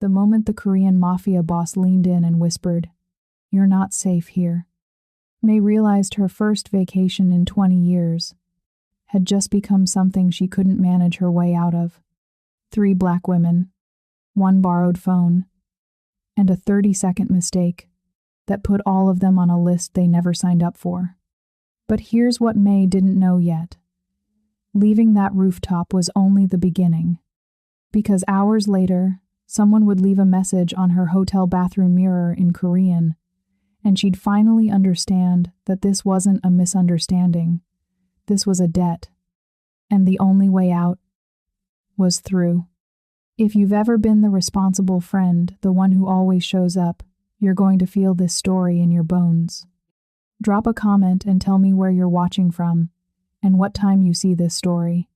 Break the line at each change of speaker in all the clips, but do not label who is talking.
The moment the Korean Mafia boss leaned in and whispered, "You're not safe here," May realized her first vacation in 20 years had just become something she couldn't manage her way out of. 3 black women, 1 borrowed phone, and a 30-second mistake that put all of them on a list they never signed up for. But here's what May didn't know yet. Leaving that rooftop was only the beginning, because hours later, someone would leave a message on her hotel bathroom mirror in Korean, and she'd finally understand that this wasn't a misunderstanding. This was a debt, and the only way out was through. If you've ever been the responsible friend, the one who always shows up, you're going to feel this story in your bones. Drop a comment and tell me where you're watching from and what time you see this story.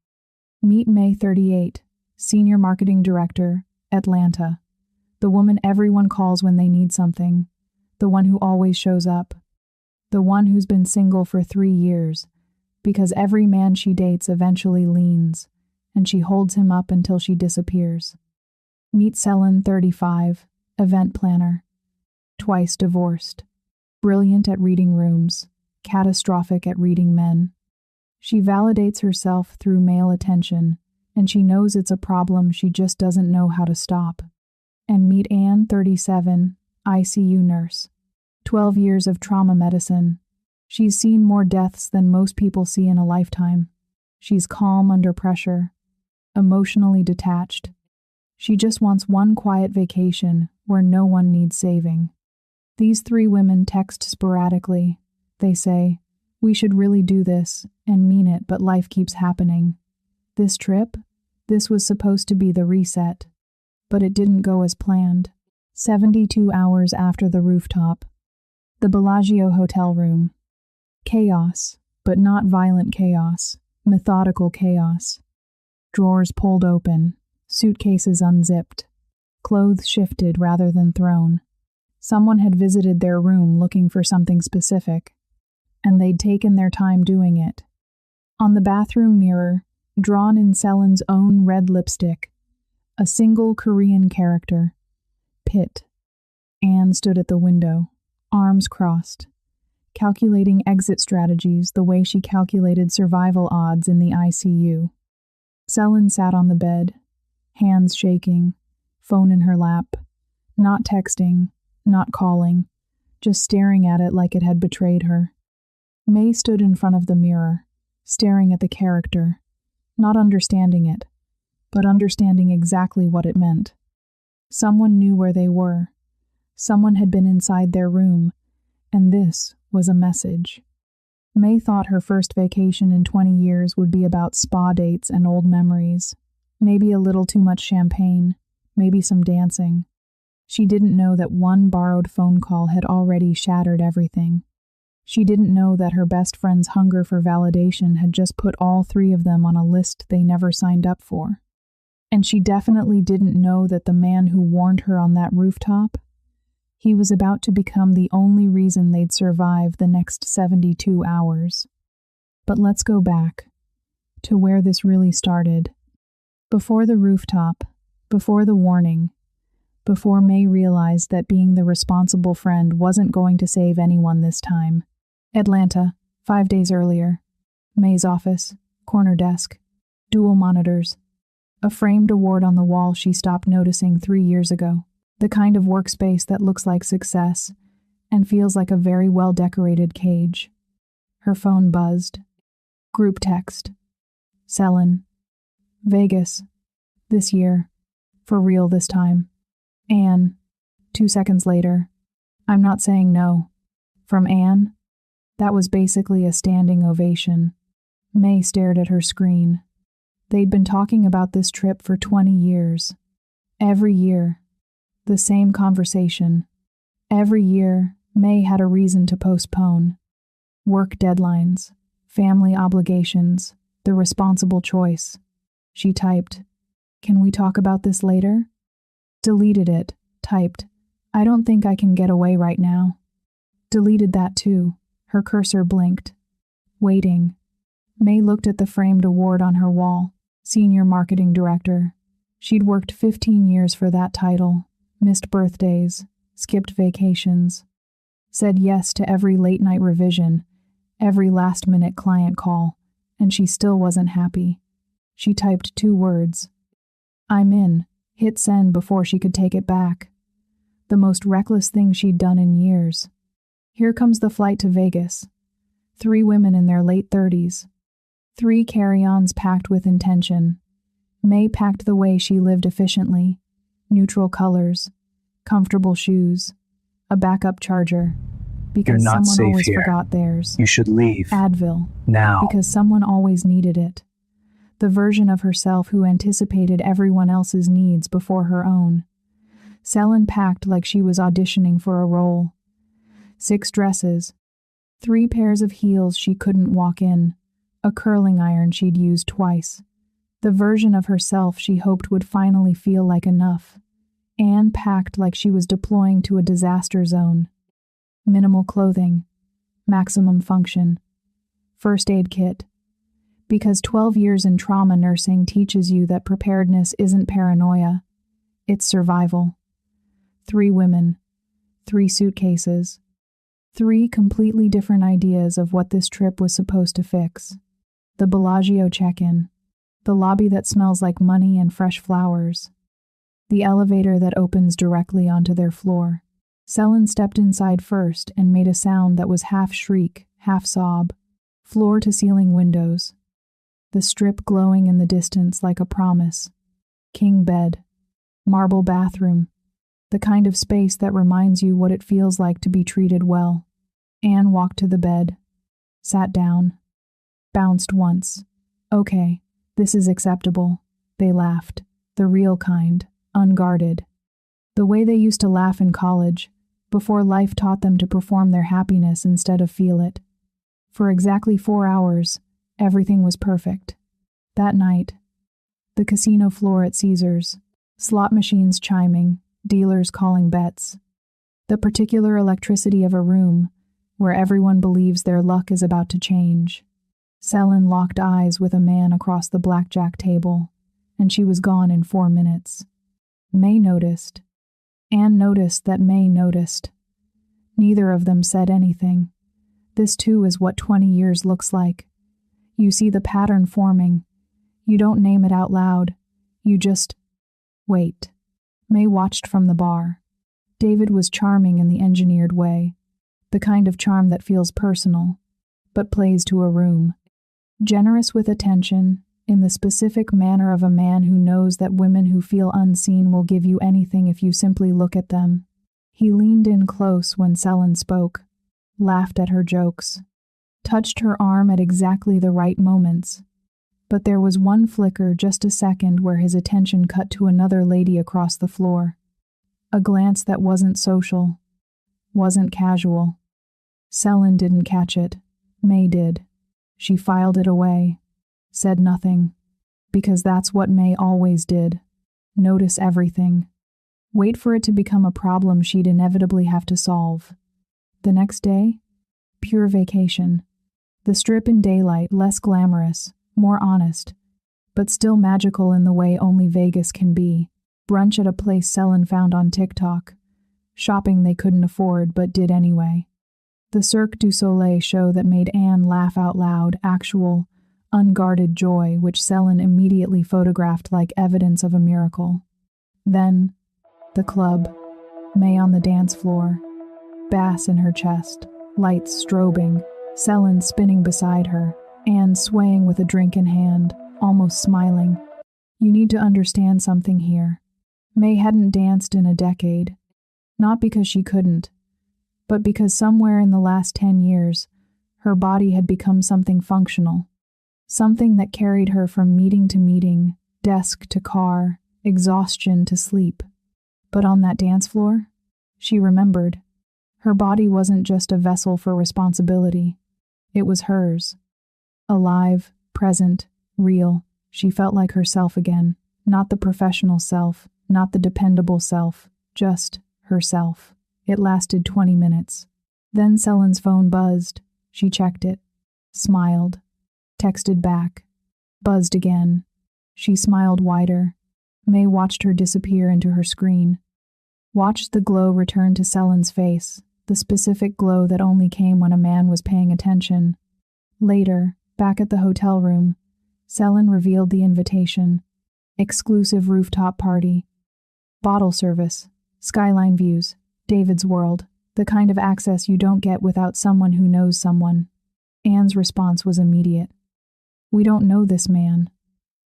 Meet May 38, Senior Marketing Director, Atlanta. The woman everyone calls when they need something. The one who always shows up. The one who's been single for 3 years, because every man she dates eventually leans, and she holds him up until she disappears. Meet Selin, 35, event planner. Twice divorced. Brilliant at reading rooms, catastrophic at reading men. She validates herself through male attention, and she knows it's a problem, she just doesn't know how to stop. And meet Anne, 37, ICU nurse. 12 years of trauma medicine. She's seen more deaths than most people see in a lifetime. She's calm under pressure, emotionally detached. She just wants one quiet vacation where no one needs saving. These 3 women text sporadically. They say, "We should really do this," and mean it, but life keeps happening. This trip? This was supposed to be the reset. But it didn't go as planned. 72 hours after the rooftop. The Bellagio hotel room. Chaos, but not violent chaos. Methodical chaos. Drawers pulled open. Suitcases unzipped. Clothes shifted rather than thrown. Someone had visited their room looking for something specific, and they'd taken their time doing it. On the bathroom mirror, drawn in Selin's own red lipstick, a single Korean character, Pit. Anne stood at the window, arms crossed, calculating exit strategies the way she calculated survival odds in the ICU. Selin sat on the bed, hands shaking, phone in her lap, not texting, not calling, just staring at it like it had betrayed her. May stood in front of the mirror, staring at the character, not understanding it, but understanding exactly what it meant. Someone knew where they were. Someone had been inside their room, and this was a message. May thought her first vacation in 20 years would be about spa dates and old memories, maybe a little too much champagne, maybe some dancing. She didn't know that one borrowed phone call had already shattered everything. She didn't know that her best friend's hunger for validation had just put all 3 of them on a list they never signed up for. And she definitely didn't know that the man who warned her on that rooftop, he was about to become the only reason they'd survive the next 72 hours. But let's go back to where this really started. Before the rooftop, before the warning, before May realized that being the responsible friend wasn't going to save anyone this time. Atlanta, 5 days earlier. May's office, corner desk, dual monitors. A framed award on the wall she stopped noticing 3 years ago. The kind of workspace that looks like success and feels like a very well-decorated cage. Her phone buzzed. Group text. Selin. Vegas. This year. For real this time. Anne. 2 seconds later. I'm not saying no. From Anne? That was basically a standing ovation. May stared at her screen. They'd been talking about this trip for 20 years. Every year. The same conversation. Every year, May had a reason to postpone. Work deadlines, family obligations, the responsible choice. She typed, "Can we talk about this later?" Deleted it, typed, "I don't think I can get away right now." Deleted that too. Her cursor blinked. Waiting. May looked at the framed award on her wall. Senior Marketing Director. She'd worked 15 years for that title, Missed birthdays, skipped vacations, said yes to every late-night revision, every last-minute client call, and she still wasn't happy. She typed 2 words. "I'm in," hit send before she could take it back. The most reckless thing she'd done in years. Here comes the flight to Vegas. 3 women in their late 30s. 3 carry-ons packed with intention. May packed the way she lived efficiently. Neutral colors, comfortable shoes, a backup charger. Because
You're not
someone
safe
always
here.
forgot theirs.
You should leave.
Advil.
Now.
Because someone always needed it. The version of herself who anticipated everyone else's needs before her own. Selin packed like she was auditioning for a role. 6 dresses. 3 pairs of heels she couldn't walk in. A curling iron she'd used twice. The version of herself she hoped would finally feel like enough. Anne packed like she was deploying to a disaster zone. Minimal clothing. Maximum function. First aid kit. Because 12 years in trauma nursing teaches you that preparedness isn't paranoia. It's survival. 3 women. 3 suitcases. 3 completely different ideas of what this trip was supposed to fix. The Bellagio check-in. The lobby that smells like money and fresh flowers. The elevator that opens directly onto their floor. Selin stepped inside first and made a sound that was half shriek, half sob. Floor-to-ceiling windows. The strip glowing in the distance like a promise. King bed. Marble bathroom. The kind of space that reminds you what it feels like to be treated well. Anne walked to the bed. Sat down. Bounced once. Okay, this is acceptable. They laughed. The real kind. Unguarded. The way they used to laugh in college, before life taught them to perform their happiness instead of feel it. For exactly 4 hours, everything was perfect. That night, the casino floor at Caesars, slot machines chiming, dealers calling bets. The particular electricity of a room where everyone believes their luck is about to change. Selin locked eyes with a man across the blackjack table, and she was gone in 4 minutes. May noticed. Anne noticed that May noticed. Neither of them said anything. This too is what 20 years looks like. You see the pattern forming. You don't name it out loud. You just wait. May watched from the bar. David was charming in the engineered way. The kind of charm that feels personal, but plays to a room. Generous with attention, in the specific manner of a man who knows that women who feel unseen will give you anything if you simply look at them. He leaned in close when Selin spoke, laughed at her jokes, touched her arm at exactly the right moments. But there was one flicker, just a second, where his attention cut to another lady across the floor. A glance that wasn't social, wasn't casual. Selin didn't catch it. May did. She filed it away. Said nothing, because that's what May always did. Notice everything. Wait for it to become a problem she'd inevitably have to solve. The next day? Pure vacation. The strip in daylight, less glamorous, more honest, but still magical in the way only Vegas can be. Brunch at a place Selin found on TikTok. Shopping they couldn't afford but did anyway. The Cirque du Soleil show that made Anne laugh out loud, actual, unguarded joy which Selin immediately photographed like evidence of a miracle. Then, the club. May on the dance floor. Bass in her chest. Lights strobing. Selin spinning beside her. Anne swaying with a drink in hand, almost smiling. You need to understand something here. May hadn't danced in a decade. Not because she couldn't, but because somewhere in the last 10 years, her body had become something functional. Something that carried her from meeting to meeting, desk to car, exhaustion to sleep. But on that dance floor, she remembered. Her body wasn't just a vessel for responsibility. It was hers. Alive, present, real. She felt like herself again. Not the professional self, not the dependable self, just herself. It lasted 20 minutes. Then Selin's phone buzzed. She checked it. Smiled. Texted back. Buzzed again. She smiled wider. May watched her disappear into her screen. watched the glow return to Selen's face, the specific glow that only came when a man was paying attention. Later, back at the hotel room, Selen revealed the invitation. Exclusive rooftop party. Bottle service. Skyline views. David's world. The kind of access you don't get without someone who knows someone. Anne's response was immediate. We don't know this man.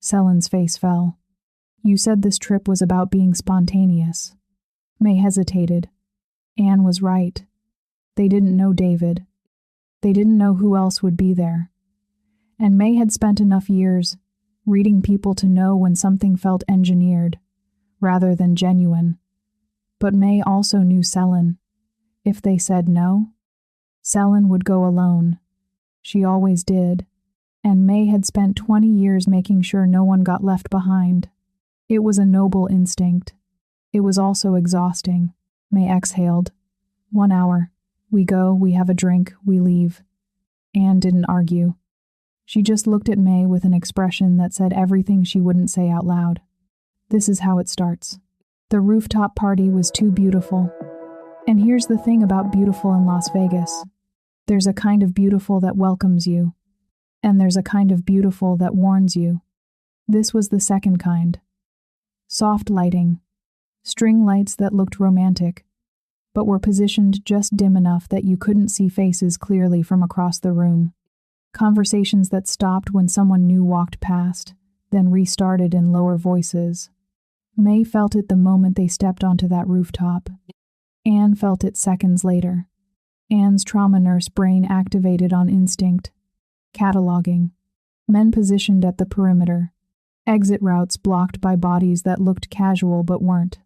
Selen's face fell. You said this trip was about being spontaneous. May hesitated. Anne was right. They didn't know David. They didn't know who else would be there. And May had spent enough years reading people to know when something felt engineered, rather than genuine. But May also knew Selen. If they said no, Selen would go alone. She always did. And May had spent 20 years making sure no one got left behind. It was a noble instinct. It was also exhausting. May exhaled. 1 hour. We go, we have a drink, we leave. Anne didn't argue. She just looked at May with an expression that said everything she wouldn't say out loud. This is how it starts. The rooftop party was too beautiful. And here's the thing about beautiful in Las Vegas. There's a kind of beautiful that welcomes you. And there's a kind of beautiful that warns you. This was the second kind. Soft lighting. String lights that looked romantic, but were positioned just dim enough that you couldn't see faces clearly from across the room. Conversations that stopped when someone new walked past, then restarted in lower voices. May felt it the moment they stepped onto that rooftop. Anne felt it seconds later. Anne's trauma nurse brain activated on instinct. Cataloging. Men positioned at the perimeter. Exit routes blocked by bodies that looked casual but weren't.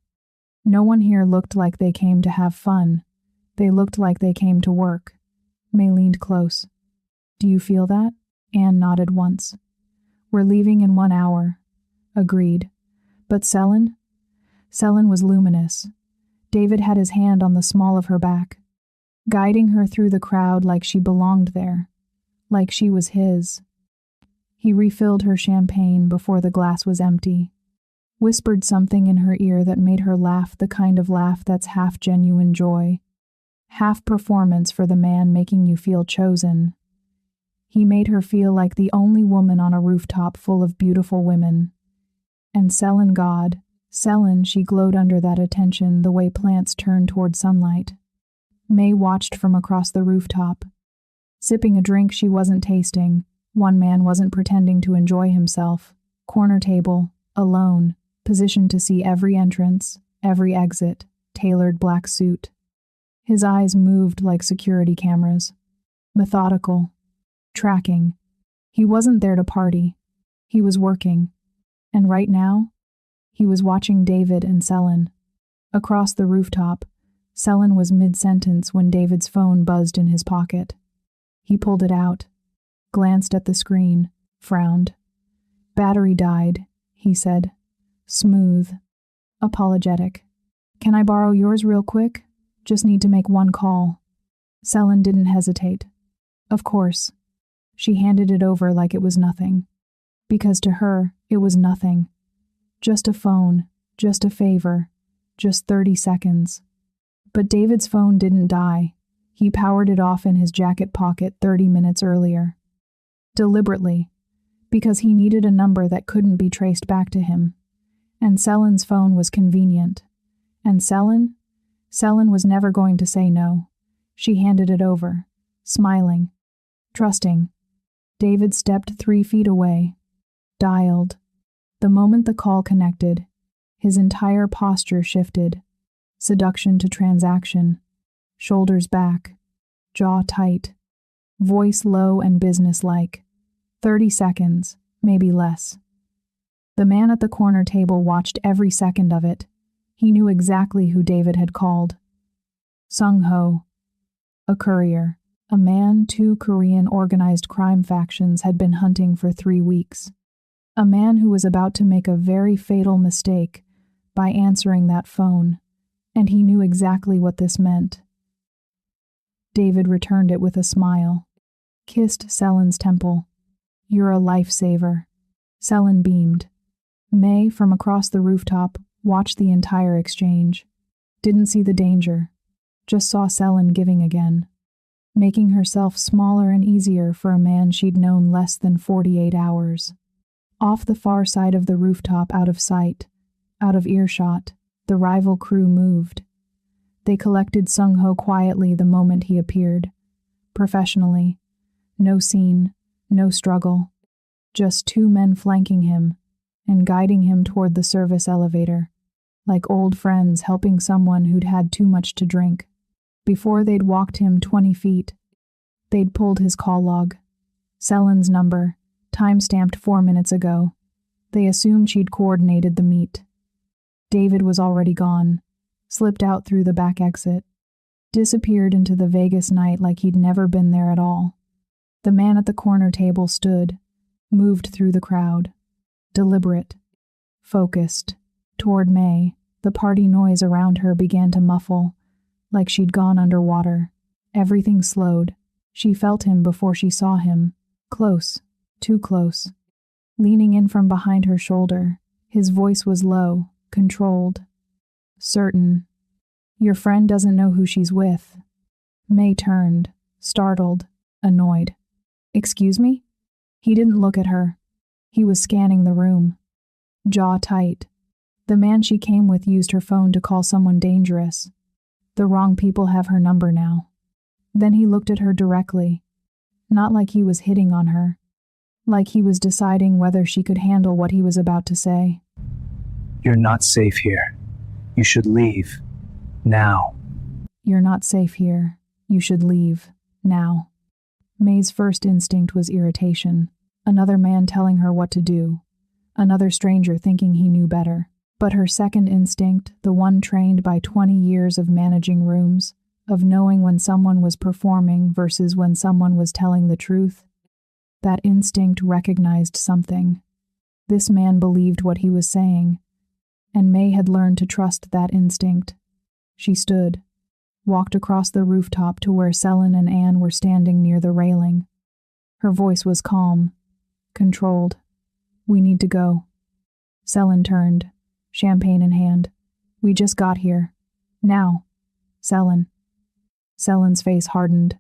No one here looked like they came to have fun. They looked like they came to work. May leaned close. Do you feel that? Anne nodded once. We're leaving in 1 hour. Agreed. But Selen? Selen was luminous. David had his hand on the small of her back, guiding her through the crowd like she belonged there, like she was his. He refilled her champagne before the glass was empty, whispered something in her ear that made her laugh, the kind of laugh that's half genuine joy, half performance for the man making you feel chosen. He made her feel like the only woman on a rooftop full of beautiful women. And Selen, God, Selen, she glowed under that attention the way plants turn toward sunlight. May watched from across the rooftop, sipping a drink she wasn't tasting. One man wasn't pretending to enjoy himself. Corner table, alone, positioned to see every entrance, every exit, tailored black suit. His eyes moved like security cameras. Methodical. Tracking. He wasn't there to party. He was working. And right now, he was watching David and Selen. Across the rooftop, Selen was mid-sentence when David's phone buzzed in his pocket. He pulled it out, glanced at the screen, frowned. Battery died, he said. Smooth. Apologetic. Can I borrow yours real quick? Just need to make one call. Selen didn't hesitate. Of course. She handed it over like it was nothing. Because to her, it was nothing. Just a phone, just a favor, just 30 seconds. But David's phone didn't die. He powered it off in his jacket pocket 30 minutes earlier. Deliberately, because he needed a number that couldn't be traced back to him. And Selen's phone was convenient. And Selen was never going to say no. She handed it over, smiling, trusting. David stepped 3 feet away, dialed. The moment the call connected, his entire posture shifted. Seduction to transaction. Shoulders back, jaw tight, voice low and businesslike. 30 seconds, maybe less. The man at the corner table watched every second of it. He knew exactly who David had called. Sung Ho. A courier. A man 2 Korean organized crime factions had been hunting for 3 weeks. A man who was about to make a very fatal mistake by answering that phone, and he knew exactly what this meant. David returned it with a smile, kissed Selen's temple. You're a lifesaver. Selen beamed. May, from across the rooftop, watched the entire exchange. Didn't see the danger, just saw Selin giving again, making herself smaller and easier for a man she'd known less than 48 hours. Off the far side of the rooftop, out of sight, out of earshot, the rival crew moved. They collected Sung-ho quietly the moment he appeared. Professionally. No scene, no struggle. Just two men flanking him and guiding him toward the service elevator, like old friends helping someone who'd had too much to drink. Before they'd walked him 20 feet, they'd pulled his call log. Selin's number, time-stamped 4 minutes ago. They assumed she'd coordinated the meet. David was already gone, slipped out through the back exit, disappeared into the Vegas night like he'd never been there at all. The man at the corner table stood, moved through the crowd, deliberate, focused, toward May. The party noise around her began to muffle, like she'd gone underwater. Everything slowed. She felt him before she saw him. Close, too close. Leaning in from behind her shoulder, his voice was low, controlled, certain. Your friend doesn't know who she's with. May turned, startled, annoyed. Excuse me? He didn't look at her. He was scanning the room. Jaw tight. The man she came with used her phone to call someone dangerous. The wrong people have her number now. Then he looked at her directly. Not like he was hitting on her. Like he was deciding whether she could handle what he was about to say.
You're not safe here. You should leave. Now.
You're not safe here. You should leave. Now. May's first instinct was irritation. Another man telling her what to do. Another stranger thinking he knew better. But her second instinct, the one trained by 20 years of managing rooms, of knowing when someone was performing versus when someone was telling the truth, that instinct recognized something. This man believed what he was saying, and May had learned to trust that instinct. She stood, walked across the rooftop to where Selin and Anne were standing near the railing. Her voice was calm, controlled. We need to go. Selin turned, champagne in hand. We just got here. Now. Selin. Selin's face hardened.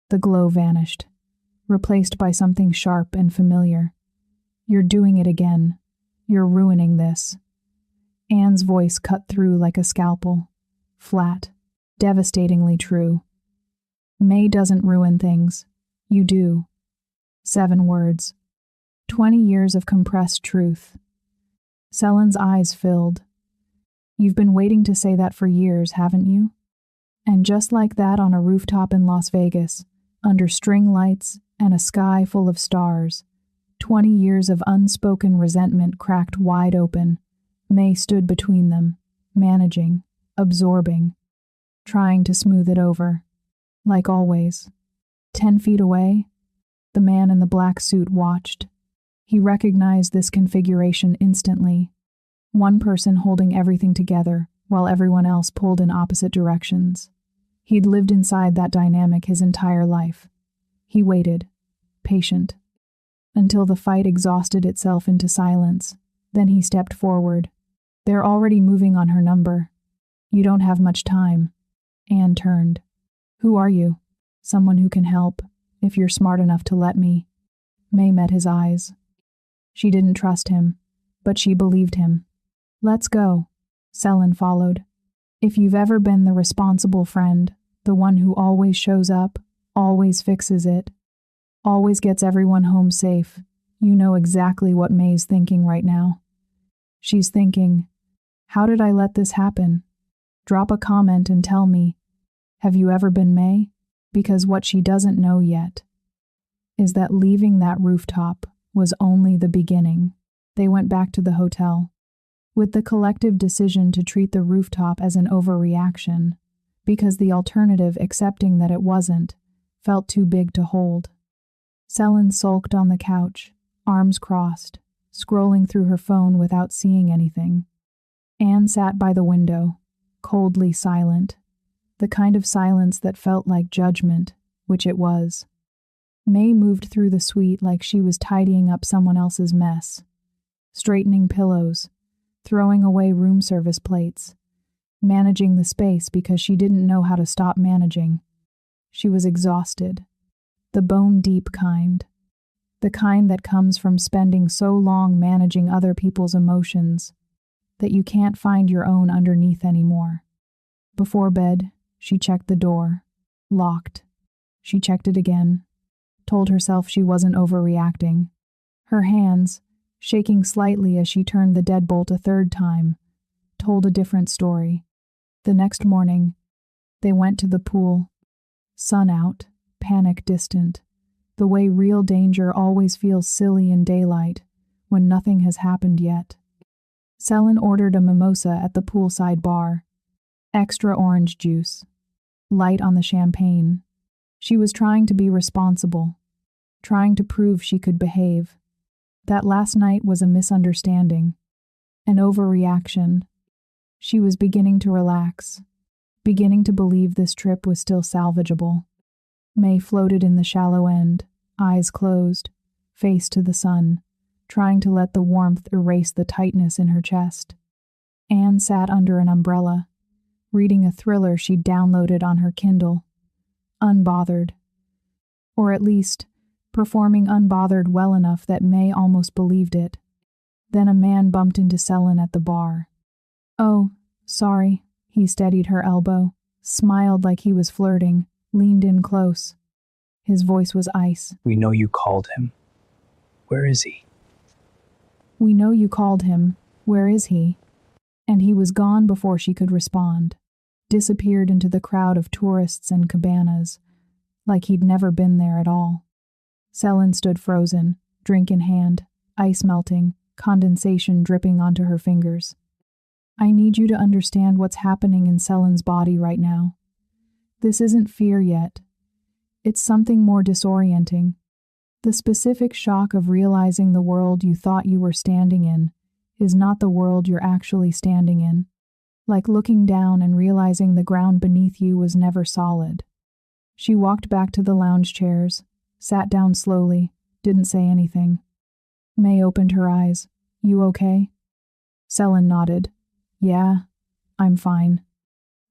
The glow vanished, replaced by something sharp and familiar. You're doing it again. You're ruining this. Anne's voice cut through like a scalpel. Flat. Devastatingly true. May doesn't ruin things. You do. 7 words. 20 years of compressed truth. Selin's eyes filled. You've been waiting to say that for years, haven't you? And just like that, on a rooftop in Las Vegas, under string lights and a sky full of stars, 20 years of unspoken resentment cracked wide open. May stood between them, managing, absorbing, trying to smooth it over. Like always. 10 feet away, the man in the black suit watched. He recognized this configuration instantly. One person holding everything together, while everyone else pulled in opposite directions. He'd lived inside that dynamic his entire life. He waited, patient, until the fight exhausted itself into silence. Then he stepped forward. They're already moving on her number. You don't have much time. Anne turned. Who are you? Someone who can help, if you're smart enough to let me. May met his eyes. She didn't trust him, but she believed him. Let's go. Selin followed. If you've ever been the responsible friend, the one who always shows up, always fixes it, always gets everyone home safe, you know exactly what May's thinking right now. She's thinking, how did I let this happen? Drop a comment and tell me, have you ever been May? Because what she doesn't know yet is that leaving that rooftop was only the beginning. They went back to the hotel, with the collective decision to treat the rooftop as an overreaction, because the alternative, accepting that it wasn't, felt too big to hold. Selin sulked on the couch, arms crossed, scrolling through her phone without seeing anything. Anne sat by the window, coldly silent, the kind of silence that felt like judgment, which it was. May moved through the suite like she was tidying up someone else's mess, straightening pillows, throwing away room service plates, managing the space because she didn't know how to stop managing. She was exhausted. The bone-deep kind. The kind that comes from spending so long managing other people's emotions that you can't find your own underneath anymore. Before bed, she checked the door. Locked. She checked it again. Told herself she wasn't overreacting. Her hands, shaking slightly as she turned the deadbolt a third time, told a different story. The next morning, they went to the pool. Sun out, panic distant, the way real danger always feels silly in daylight when nothing has happened yet. Selin ordered a mimosa at the poolside bar. Extra orange juice. Light on the champagne. She was trying to be responsible, trying to prove she could behave. That last night was a misunderstanding, an overreaction. She was beginning to relax, beginning to believe this trip was still salvageable. May floated in the shallow end, eyes closed, face to the sun, trying to let the warmth erase the tightness in her chest. Anne sat under an umbrella, reading a thriller she'd downloaded on her Kindle, unbothered. Or at least, performing unbothered well enough that May almost believed it. Then a man bumped into Selin at the bar. "Oh, sorry." He steadied her elbow, smiled like he was flirting, leaned in close. His voice was ice.
We know you called him. Where is he?
"We know you called him. Where is he?" And he was gone before she could respond. Disappeared into the crowd of tourists and cabanas, like he'd never been there at all. Selin stood frozen, drink in hand, ice melting, condensation dripping onto her fingers. "I need you to understand what's happening in Selin's body right now. This isn't fear yet. It's something more disorienting. The specific shock of realizing the world you thought you were standing in is not the world you're actually standing in. Like looking down and realizing the ground beneath you was never solid." She walked back to the lounge chairs, sat down slowly, didn't say anything. May opened her eyes. "You okay?" Selin nodded. "Yeah, I'm fine."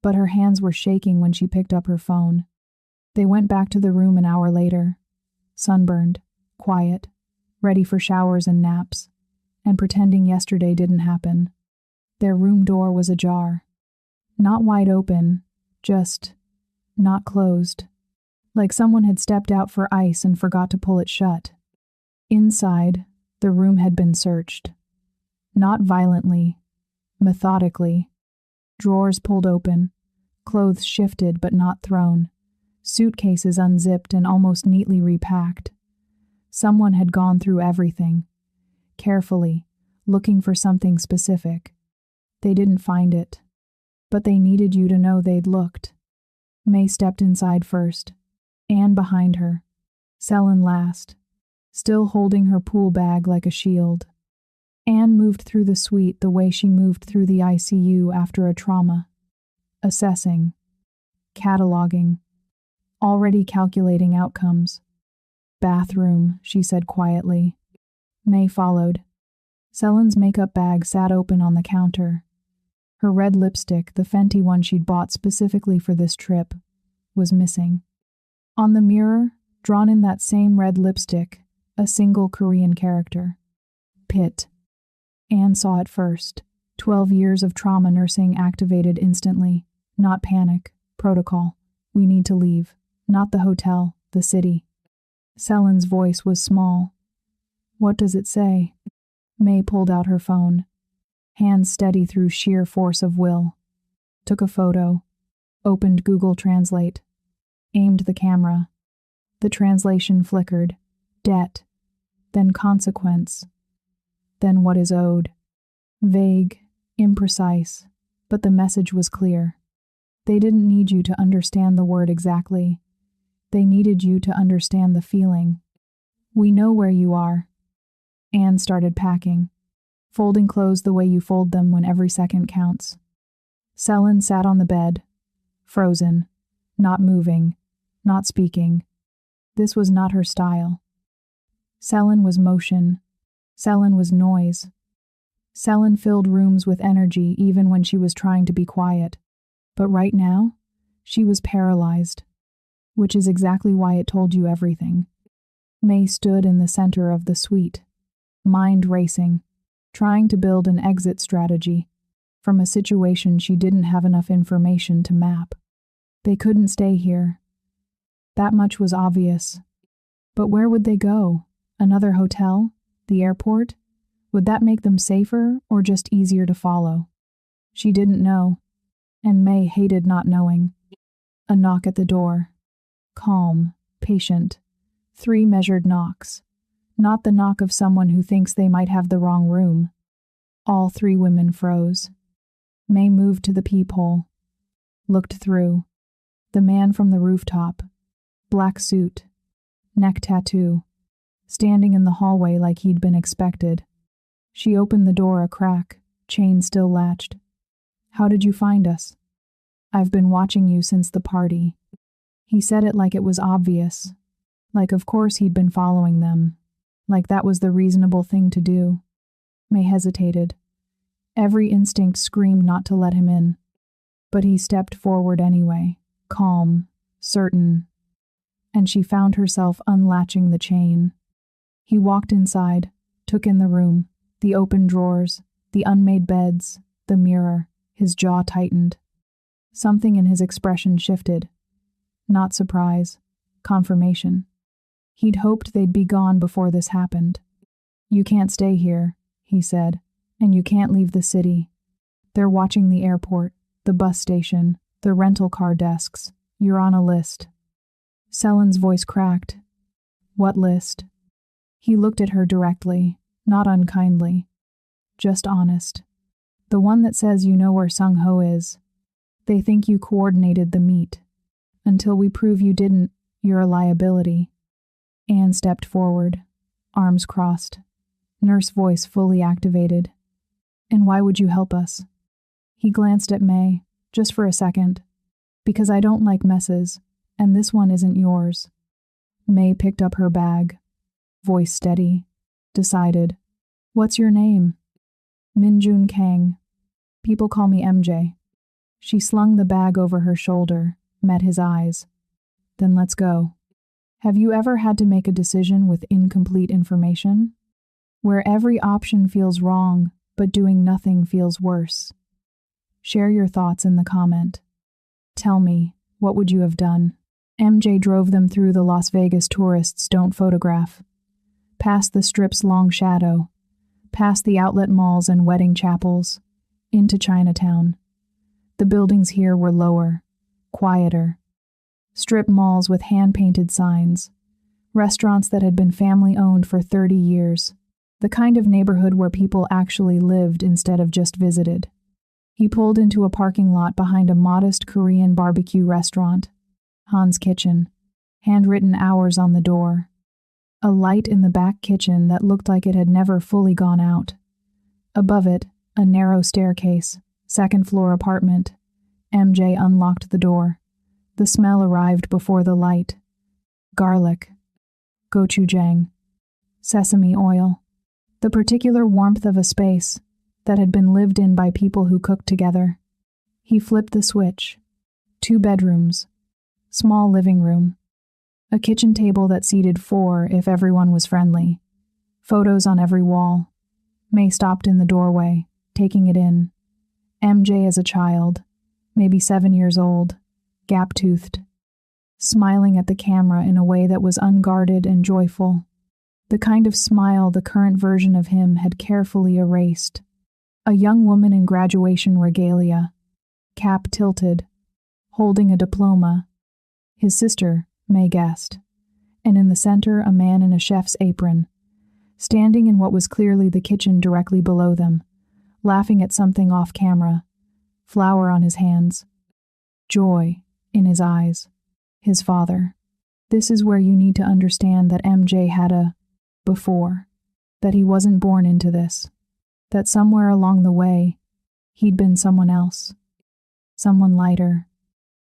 But her hands were shaking when she picked up her phone. They went back to the room an hour later, sunburned, quiet, ready for showers and naps, and pretending yesterday didn't happen. Their room door was ajar. Not wide open, just not closed. Like someone had stepped out for ice and forgot to pull it shut. Inside, the room had been searched. Not violently, methodically. Drawers pulled open, clothes shifted but not thrown, suitcases unzipped and almost neatly repacked. Someone had gone through everything, carefully, looking for something specific. They didn't find it, but they needed you to know they'd looked. May stepped inside first, Anne behind her, Selin last, still holding her pool bag like a shield. Anne moved through the suite the way she moved through the ICU after a trauma. Assessing. Cataloging. Already calculating outcomes. "Bathroom," she said quietly. May followed. Selin's makeup bag sat open on the counter. Her red lipstick, the Fenty one she'd bought specifically for this trip, was missing. On the mirror, drawn in that same red lipstick, a single Korean character. Pit. Anne saw it first. 12 years of trauma nursing activated instantly. Not panic. Protocol. We need to leave. Not the hotel, the city. Selin's voice was small. "What does it say?" May pulled out her phone. Hands steady through sheer force of will. Took a photo. Opened Google Translate. Aimed the camera. The translation flickered. Debt. Then consequence. Then what is owed. Vague, imprecise, but the message was clear. They didn't need you to understand the word exactly. They needed you to understand the feeling. "We know where you are." Anne started packing, folding clothes the way you fold them when every second counts. Selin sat on the bed, frozen, not moving, not speaking. This was not her style. Selin was motion. Selin was noise. Selin filled rooms with energy even when she was trying to be quiet. But right now, she was paralyzed, which is exactly why it told you everything. May stood in the center of the suite, mind racing, trying to build an exit strategy from a situation she didn't have enough information to map. They couldn't stay here. That much was obvious. But where would they go? Another hotel? The airport? Would that make them safer or just easier to follow? She didn't know, and May hated not knowing. A knock at the door. Calm, patient. 3 measured knocks. Not the knock of someone who thinks they might have the wrong room. All 3 women froze. May moved to the peephole. Looked through. The man from the rooftop. Black suit. Neck tattoo. Standing in the hallway like he'd been expected. She opened the door a crack, chain still latched. "How did you find us?" "I've been watching you since the party." He said it like it was obvious. Like of course he'd been following them. Like that was the reasonable thing to do. May hesitated. Every instinct screamed not to let him in. But he stepped forward anyway, calm, certain. And she found herself unlatching the chain. He walked inside, took in the room, the open drawers, the unmade beds, the mirror. His jaw tightened. Something in his expression shifted. Not surprise, confirmation. He'd hoped they'd be gone before this happened. "You can't stay here," he said, "and you can't leave the city. They're watching the airport, the bus station, the rental car desks. You're on a list." Selen's voice cracked. "What list?" He looked at her directly, not unkindly. Just honest. "The one that says you know where Sung-ho is. They think you coordinated the meet. Until we prove you didn't, you're a liability." Anne stepped forward, arms crossed, nurse voice fully activated. "And why would you help us?" He glanced at May, just for a second. "Because I don't like messes, and this one isn't yours." May picked up her bag, voice steady, decided. "What's your name?" "Minjun Kang. People call me MJ." She slung the bag over her shoulder, met his eyes. "Then let's go." Have you ever had to make a decision with incomplete information? Where every option feels wrong, but doing nothing feels worse? Share your thoughts in the comment. Tell me, what would you have done? MJ drove them through the Las Vegas tourists don't photograph. Past the Strip's long shadow. Past the outlet malls and wedding chapels. Into Chinatown. The buildings here were lower, quieter. Strip malls with hand-painted signs. Restaurants that had been family-owned for 30 years. The kind of neighborhood where people actually lived instead of just visited. He pulled into a parking lot behind a modest Korean barbecue restaurant. Han's Kitchen. Handwritten hours on the door. A light in the back kitchen that looked like it had never fully gone out. Above it, a narrow staircase, second-floor apartment. MJ unlocked the door. The smell arrived before the light. Garlic. Gochujang. Sesame oil. The particular warmth of a space that had been lived in by people who cooked together. He flipped the switch. 2 bedrooms. Small living room. A kitchen table that seated 4 if everyone was friendly. Photos on every wall. May stopped in the doorway, taking it in. MJ as a child, maybe 7 years old, gap-toothed, smiling at the camera in a way that was unguarded and joyful. The kind of smile the current version of him had carefully erased. A young woman in graduation regalia, cap tilted, holding a diploma. His sister, May guessed. And in the center, a man in a chef's apron, standing in what was clearly the kitchen directly below them, laughing at something off camera, flour on his hands, joy in his eyes. His father. This is where you need to understand that MJ had a before, that he wasn't born into this, that somewhere along the way, he'd been someone else, someone lighter.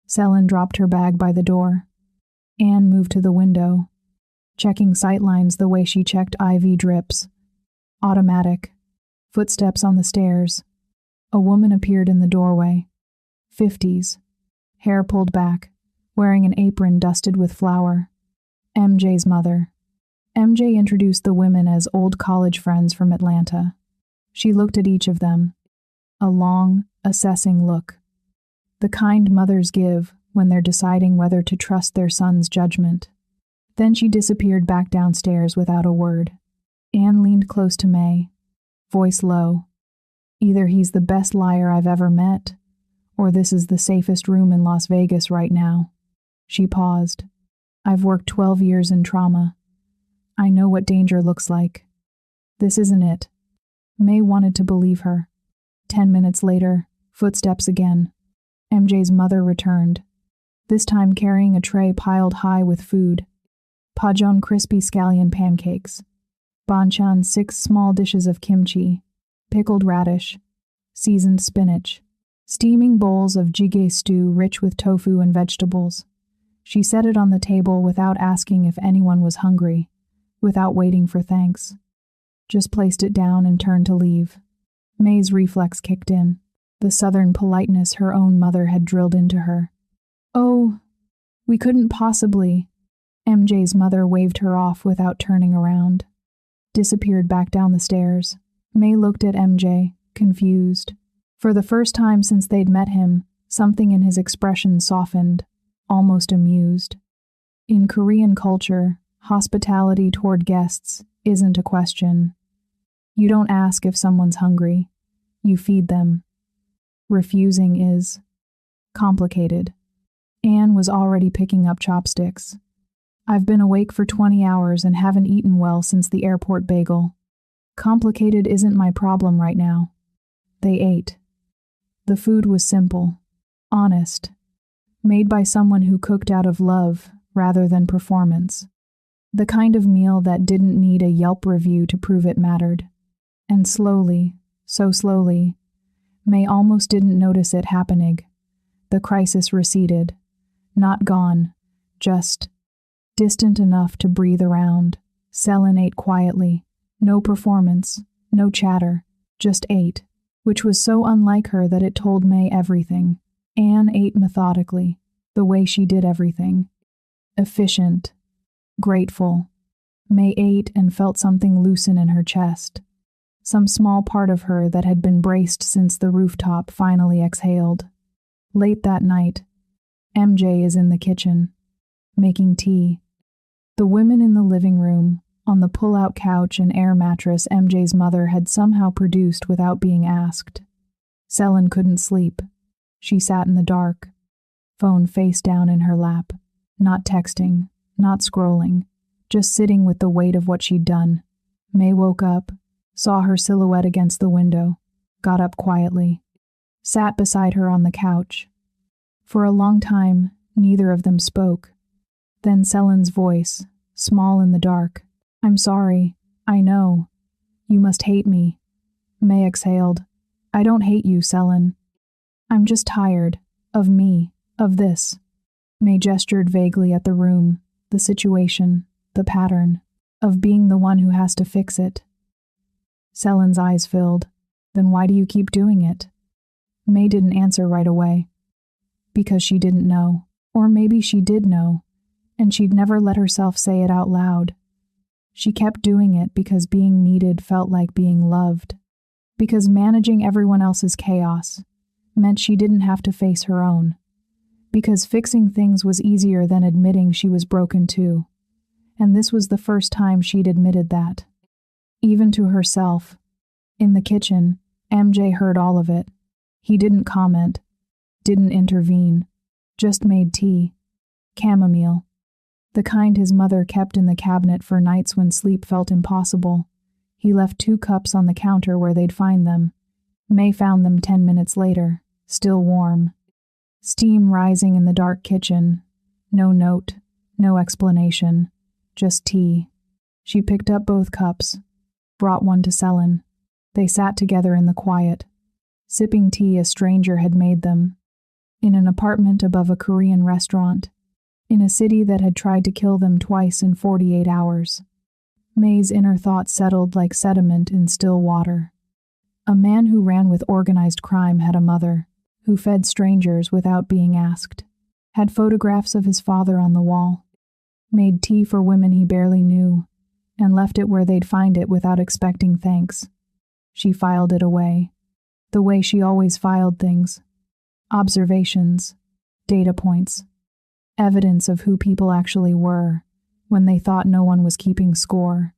Selen dropped her bag by the door. Anne moved to the window, checking sightlines the way she checked IV drips. Automatic. Footsteps on the stairs. A woman appeared in the doorway. 50s, hair pulled back, wearing an apron dusted with flour. MJ's mother. MJ introduced the women as old college friends from Atlanta. She looked at each of them. A long, assessing look. The kind mothers give when they're deciding whether to trust their son's judgment. Then she disappeared back downstairs without a word. Anne leaned close to May, voice low. Either he's the best liar I've ever met, or this is the safest room in Las Vegas right now. She paused. I've worked 12 years in trauma. I know what danger looks like. This isn't it. May wanted to believe her. 10 minutes later, footsteps again. MJ's mother returned, this time carrying a tray piled high with food. Pajon crispy scallion pancakes. Banchan 6 small dishes of kimchi. Pickled radish. Seasoned spinach. Steaming bowls of jjigae stew rich with tofu and vegetables. She set it on the table without asking if anyone was hungry, without waiting for thanks. Just placed it down and turned to leave. May's reflex kicked in, the southern politeness her own mother had drilled into her. Oh, we couldn't possibly. MJ's mother waved her off without turning around. Disappeared back down the stairs. May looked at MJ, confused. For the first time since they'd met him, something in his expression softened, almost amused. In Korean culture, hospitality toward guests isn't a question. You don't ask if someone's hungry. You feed them. Refusing is complicated. Anne was already picking up chopsticks. I've been awake for 20 hours and haven't eaten well since the airport bagel. Complicated isn't my problem right now. They ate. The food was simple, honest, made by someone who cooked out of love rather than performance. The kind of meal that didn't need a Yelp review to prove it mattered. And slowly, so slowly, May almost didn't notice it happening. The crisis receded. Not gone, just distant enough to breathe around. Selin ate quietly. No performance, no chatter, just ate, which was so unlike her that it told May everything. Anne ate methodically, the way she did everything. Efficient. Grateful. May ate and felt something loosen in her chest. Some small part of her that had been braced since the rooftop finally exhaled. Late that night, MJ is in the kitchen, making tea. The women in the living room, on the pull-out couch and air mattress MJ's mother had somehow produced without being asked. Selin couldn't sleep. She sat in the dark, phone face down in her lap, not texting, not scrolling, just sitting with the weight of what she'd done. May woke up, saw her silhouette against the window, got up quietly, sat beside her on the couch. For a long time, neither of them spoke. Then Selin's voice, small in the dark. I'm sorry, I know. You must hate me. May exhaled. I don't hate you, Selin. I'm just tired. Of me. Of this. May gestured vaguely at the room, the situation, the pattern, of being the one who has to fix it. Selin's eyes filled. Then why do you keep doing it? May didn't answer right away. Because she didn't know. Or maybe she did know, and she'd never let herself say it out loud. She kept doing it because being needed felt like being loved. Because managing everyone else's chaos meant she didn't have to face her own. Because fixing things was easier than admitting she was broken too. And this was the first time she'd admitted that. Even to herself. In the kitchen, MJ heard all of it. He didn't comment, didn't intervene, just made tea. Chamomile. The kind his mother kept in the cabinet for nights when sleep felt impossible. He left 2 cups on the counter where they'd find them. May found them 10 minutes later, still warm. Steam rising in the dark kitchen. No note, no explanation, just tea. She picked up both cups, brought one to Selin. They sat together in the quiet, sipping tea a stranger had made them. In an apartment above a Korean restaurant. In a city that had tried to kill them twice in 48 hours. May's inner thoughts settled like sediment in still water. A man who ran with organized crime had a mother, who fed strangers without being asked, had photographs of his father on the wall, made tea for women he barely knew, and left it where they'd find it without expecting thanks. She filed it away, the way she always filed things. Observations, data points, evidence of who people actually were when they thought no one was keeping score.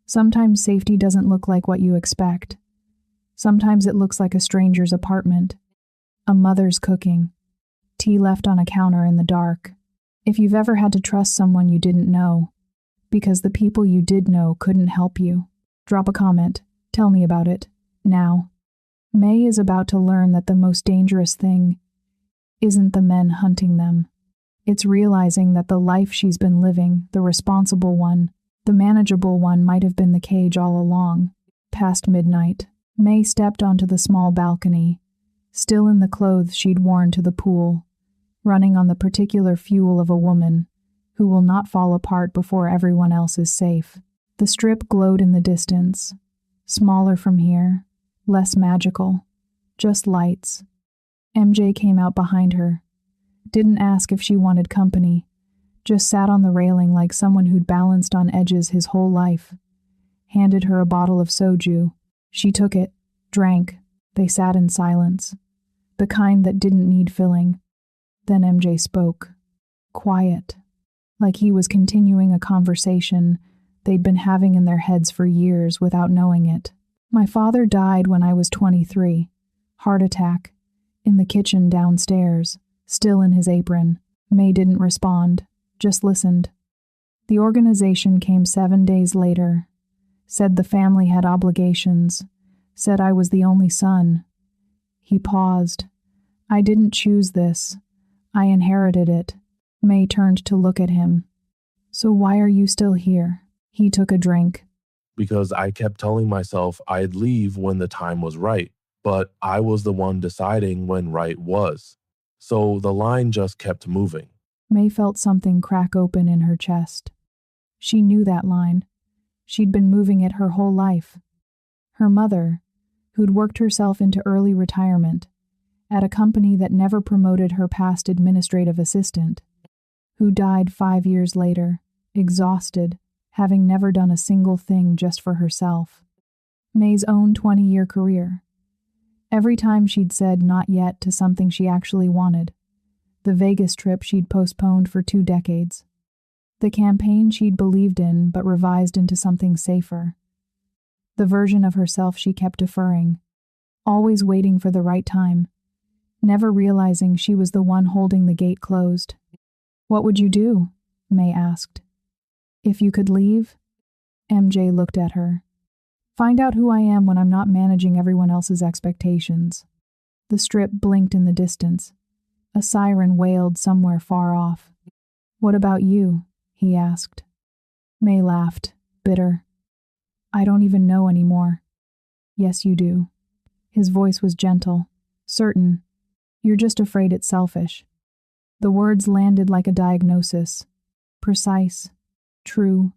Sometimes safety doesn't look like what you expect. Sometimes it looks like a stranger's apartment, a mother's cooking, tea left on a counter in the dark. If you've ever had to trust someone you didn't know, because the people you did know couldn't help you, drop a comment, tell me about it, now. May is about to learn that the most dangerous thing isn't the men hunting them. It's realizing that the life she's been living, the responsible one, the manageable one, might have been the cage all along. Past midnight, May stepped onto the small balcony, still in the clothes she'd worn to the pool, running on the particular fuel of a woman who will not fall apart before everyone else is safe. The strip glowed in the distance, smaller from here, less magical, just lights. MJ came out behind her, didn't ask if she wanted company, just sat on the railing like someone who'd balanced on edges his whole life. Handed her a bottle of soju. She took it, drank. They sat in silence, the kind that didn't need filling. Then MJ spoke, quiet, like he was continuing a conversation they'd been having in their heads for years without knowing it. My father died when I was 23. Heart attack. In the kitchen downstairs, still in his apron. May didn't respond, just listened. The organization came 7 days later. Said the family had obligations. Said I was the only son. He paused. I didn't choose this. I inherited it. May turned to look at him. So why are you still here? He took a drink.
Because I kept telling myself I'd leave when the time was right, but I was the one deciding when right was. So the line just kept moving.
May felt something crack open in her chest. She knew that line. She'd been moving it her whole life. Her mother, who'd worked herself into early retirement at a company that never promoted her past administrative assistant, who died 5 years later, exhausted, having never done a single thing just for herself. May's own 20-year career. Every time she'd said not yet to something she actually wanted. The Vegas trip she'd postponed for 2 decades. The campaign she'd believed in but revised into something safer. The version of herself she kept deferring, always waiting for the right time, never realizing she was the one holding the gate closed. What would you do? May asked. If you could leave? MJ looked at her. Find out who I am when I'm not managing everyone else's expectations. The strip blinked in the distance. A siren wailed somewhere far off. What about you? He asked. May laughed, bitter. I don't even know anymore. Yes, you do. His voice was gentle, certain. You're just afraid it's selfish. The words landed like a diagnosis. Precise, true,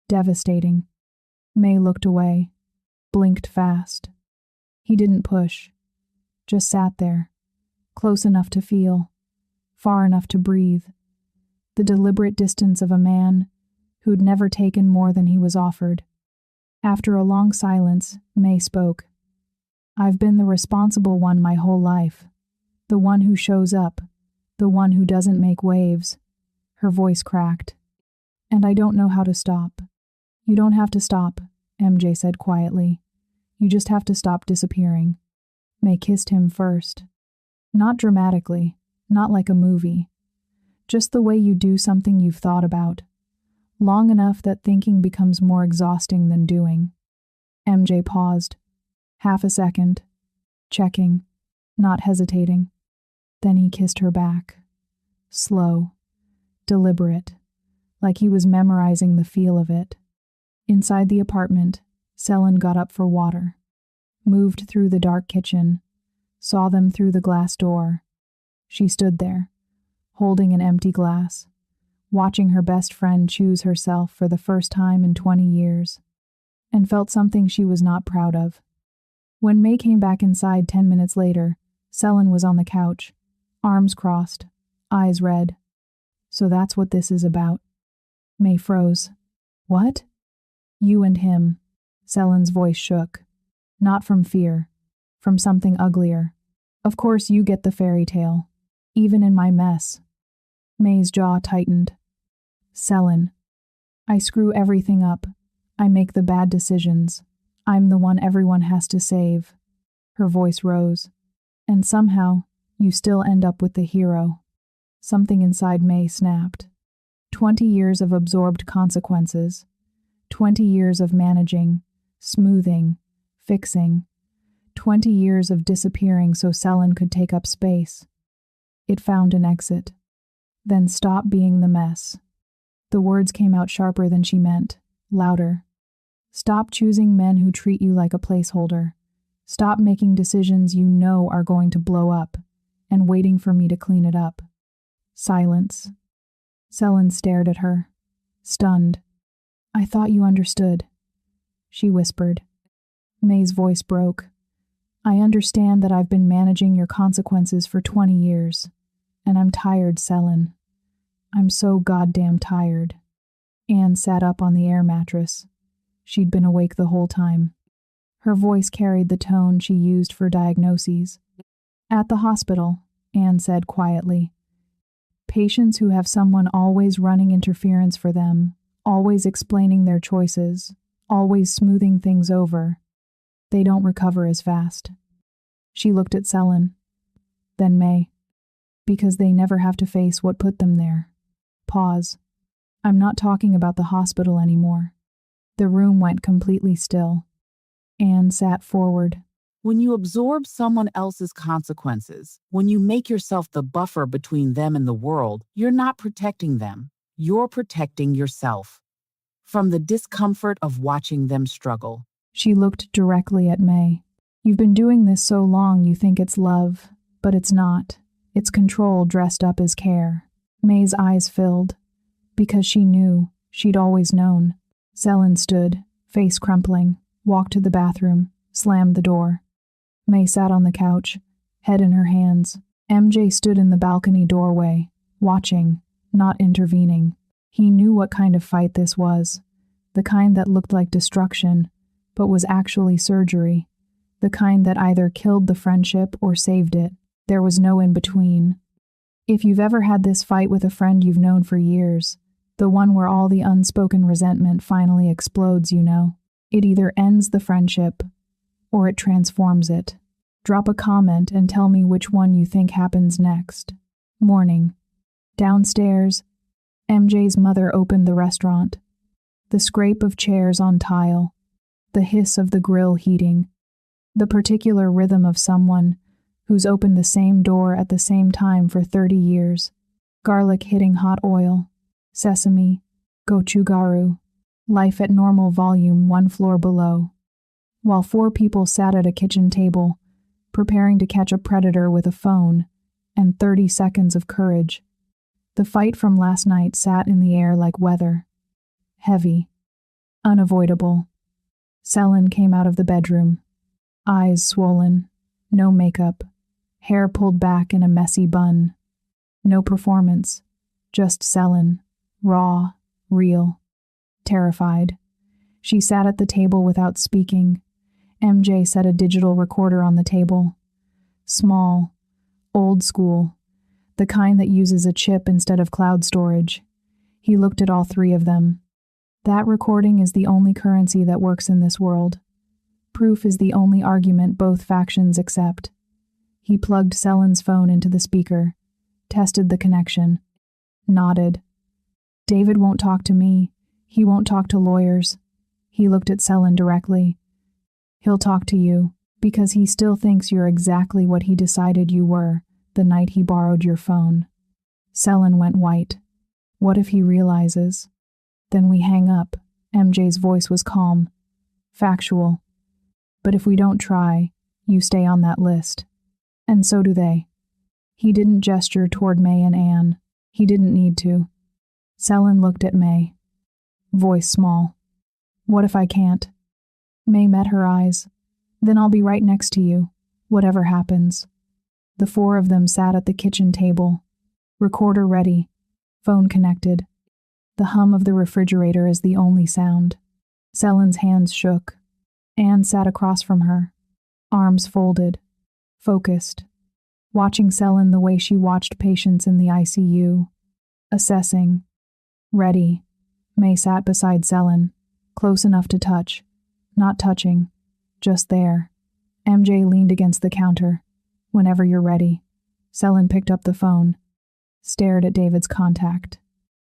devastating. May looked away, blinked fast. He didn't push, just sat there, close enough to feel, far enough to breathe. The deliberate distance of a man who'd never taken more than he was offered. After a long silence, May spoke. I've been the responsible one my whole life. The one who shows up. The one who doesn't make waves. Her voice cracked. And I don't know how to stop. You don't have to stop, MJ said quietly. You just have to stop disappearing. May kissed him first. Not dramatically, not like a movie. Just the way you do something you've thought about. Long enough that thinking becomes more exhausting than doing. MJ paused. Half a second. Checking. Not hesitating. Then he kissed her back. Slow. Deliberate. Like he was memorizing the feel of it. Inside the apartment, Selin got up for water. Moved through the dark kitchen. Saw them through the glass door. She stood there, holding an empty glass, watching her best friend choose herself for the first time in 20 years, and felt something she was not proud of. When May came back inside 10 minutes later, Selin was on the couch, arms crossed, eyes red. So that's what this is about. May froze. What? You and him. Selin's voice shook. Not from fear, from something uglier. Of course you get the fairy tale, even in my mess. May's jaw tightened. Selin. I screw everything up. I make the bad decisions. I'm the one everyone has to save. Her voice rose. And somehow, you still end up with the hero. Something inside May snapped. 20 years of absorbed consequences. 20 years of managing, smoothing, fixing. 20 years of disappearing so Selin could take up space. It found an exit. Then stop being the mess. The words came out sharper than she meant, louder. Stop choosing men who treat you like a placeholder. Stop making decisions you know are going to blow up, and waiting for me to clean it up. Silence. Selin stared at her, stunned. I thought you understood, she whispered. May's voice broke. I understand that I've been managing your consequences for 20 years, and I'm tired, Selin. I'm so goddamn tired. Anne sat up on the air mattress. She'd been awake the whole time. Her voice carried the tone she used for diagnoses. At the hospital, Anne said quietly. Patients who have someone always running interference for them, always explaining their choices, always smoothing things over, they don't recover as fast. She looked at Selin, then May. Because they never have to face what put them there. Pause. I'm not talking about the hospital anymore. The room went completely still. Anne sat forward.
When you absorb someone else's consequences, when you make yourself the buffer between them and the world, you're not protecting them. You're protecting yourself. From the discomfort of watching them struggle.
She looked directly at May. You've been doing this so long you think it's love, but it's not. It's control dressed up as care. May's eyes filled. Because she knew. She'd always known. Selin stood, face crumpling, walked to the bathroom, slammed the door. May sat on the couch, head in her hands. MJ stood in the balcony doorway, watching, not intervening. He knew what kind of fight this was. The kind that looked like destruction, but was actually surgery. The kind that either killed the friendship or saved it. There was no in between. If you've ever had this fight with a friend you've known for years, the one where all the unspoken resentment finally explodes, you know, it either ends the friendship or it transforms it. Drop a comment and tell me which one you think happens next. Morning. Downstairs, MJ's mother opened the restaurant. The scrape of chairs on tile, the hiss of the grill heating, the particular rhythm of someone who's opened the same door at the same time for 30 years. Garlic hitting hot oil, sesame, gochugaru, life at normal volume 1 floor below. While 4 people sat at a kitchen table, preparing to catch a predator with a phone and 30 seconds of courage. The fight from last night sat in the air like weather. Heavy. Unavoidable. Selin came out of the bedroom. Eyes swollen. No makeup. Hair pulled back in a messy bun. No performance. Just Selin. Raw. Real. Terrified. She sat at the table without speaking. MJ set a digital recorder on the table. Small. Old school. The kind that uses a chip instead of cloud storage. He looked at all 3 of them. That recording is the only currency that works in this world. Proof is the only argument both factions accept. He plugged Selin's phone into the speaker, tested the connection, nodded. David won't talk to me. He won't talk to lawyers. He looked at Selin directly. He'll talk to you, because he still thinks you're exactly what he decided you were the night he borrowed your phone. Selin went white. What if he realizes? Then we hang up. MJ's voice was calm. Factual. But if we don't try, you stay on that list. And so do they. He didn't gesture toward May and Anne. He didn't need to. Selin looked at May. Voice small. What if I can't? May met her eyes. Then I'll be right next to you, whatever happens. The four of them sat at the kitchen table. Recorder ready. Phone connected. The hum of the refrigerator is the only sound. Selen's hands shook. Anne sat across from her, arms folded, focused, watching Selen the way she watched patients in the ICU, assessing. Ready. May sat beside Selen, close enough to touch, not touching, just there. MJ leaned against the counter. Whenever you're ready. Selen picked up the phone, stared at David's contact.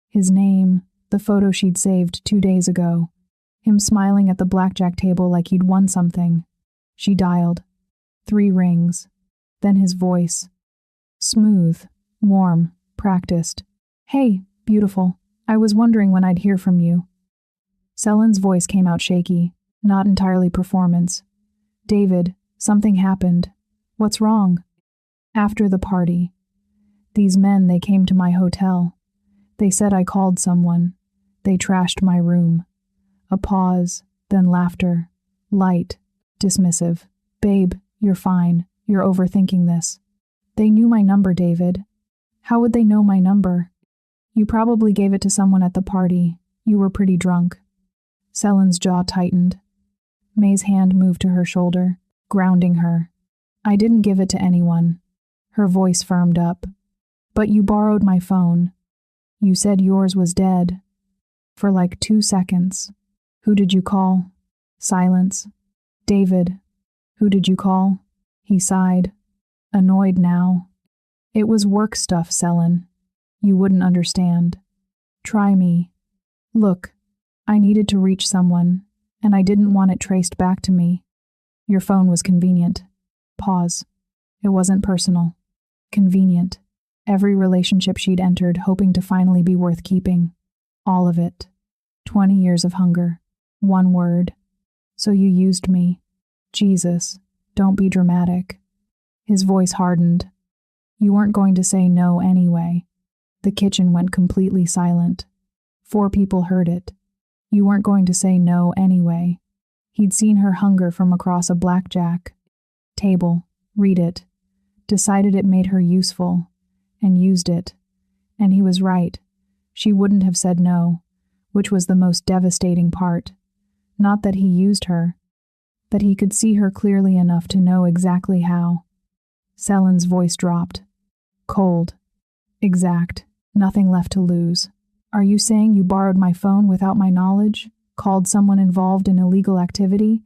His name, the photo she'd saved 2 days ago, him smiling at the blackjack table like he'd won something. She dialed. 3 rings. Then his voice. Smooth, warm, practiced. Hey, beautiful. I was wondering when I'd hear from you. Selen's voice came out shaky, not entirely performance. David, something happened. What's wrong? After the party. These men, they came to my hotel. They said I called someone. They trashed my room. A pause, then laughter. Light, dismissive. Babe, you're fine. You're overthinking this. They knew my number, David. How would they know my number? You probably gave it to someone at the party. You were pretty drunk. Selen's jaw tightened. May's hand moved to her shoulder, grounding her. I didn't give it to anyone. Her voice firmed up. But you borrowed my phone. You said yours was dead. For like 2 seconds. Who did you call? Silence. David. Who did you call? He sighed. Annoyed now. It was work stuff, Selen. You wouldn't understand. Try me. Look, I needed to reach someone, and I didn't want it traced back to me. Your phone was convenient. Pause. It wasn't personal. Convenient. Every relationship she'd entered hoping to finally be worth keeping. All of it. 20 years of hunger. 1 word. So you used me. Jesus, don't be dramatic. His voice hardened. You weren't going to say no anyway. The kitchen went completely silent. 4 people heard it. You weren't going to say no anyway. He'd seen her hunger from across a blackjack table, read it, decided it made her useful, and used it. And he was right. She wouldn't have said no, which was the most devastating part. Not that he used her, that he could see her clearly enough to know exactly how. Selen's voice dropped. Cold. Exact. Nothing left to lose. Are you saying you borrowed my phone without my knowledge, called someone involved in illegal activity,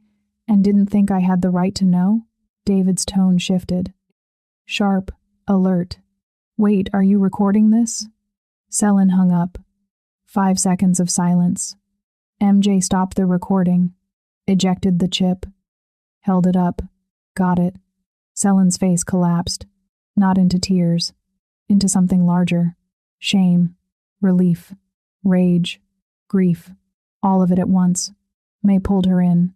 and didn't think I had the right to know? David's tone shifted. Sharp, alert. Wait, are you recording this? Selen hung up. 5 seconds of silence. MJ stopped the recording, ejected the chip, held it up. Got it. Selen's face collapsed, not into tears, into something larger. Shame, relief, rage, grief, all of it at once. May pulled her in,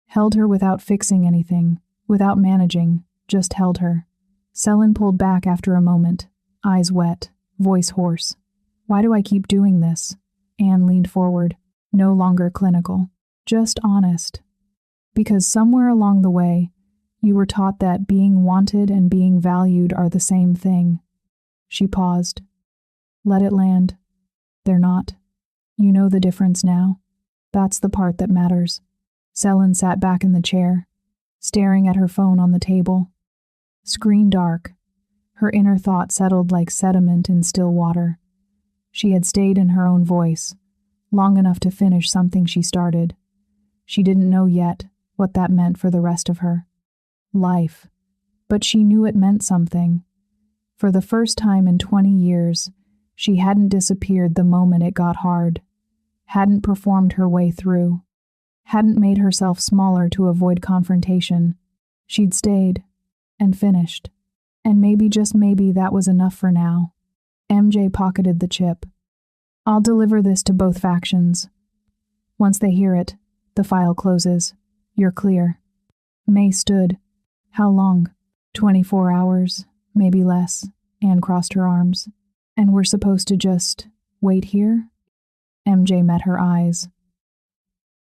held her without fixing anything, without managing, just held her. Selen pulled back after a moment, eyes wet, voice hoarse. Why do I keep doing this? Anne leaned forward, no longer clinical, just honest. Because somewhere along the way, you were taught that being wanted and being valued are the same thing. She paused. Let it land. They're not. You know the difference now. That's the part that matters. Selen sat back in the chair, staring at her phone on the table. Screen dark. Her inner thought settled like sediment in still water. She had stayed in her own voice, long enough to finish something she started. She didn't know yet what that meant for the rest of her life, but she knew it meant something. For the first time in 20 years, she hadn't disappeared the moment it got hard, hadn't performed her way through, hadn't made herself smaller to avoid confrontation. She'd stayed and finished, and maybe, just maybe, that was enough for now. MJ pocketed the chip. I'll deliver this to both factions. Once they hear it, the file closes. You're clear. May stood. How long? 24 hours, maybe less. Anne crossed her arms. And we're supposed to just wait here? MJ met her eyes.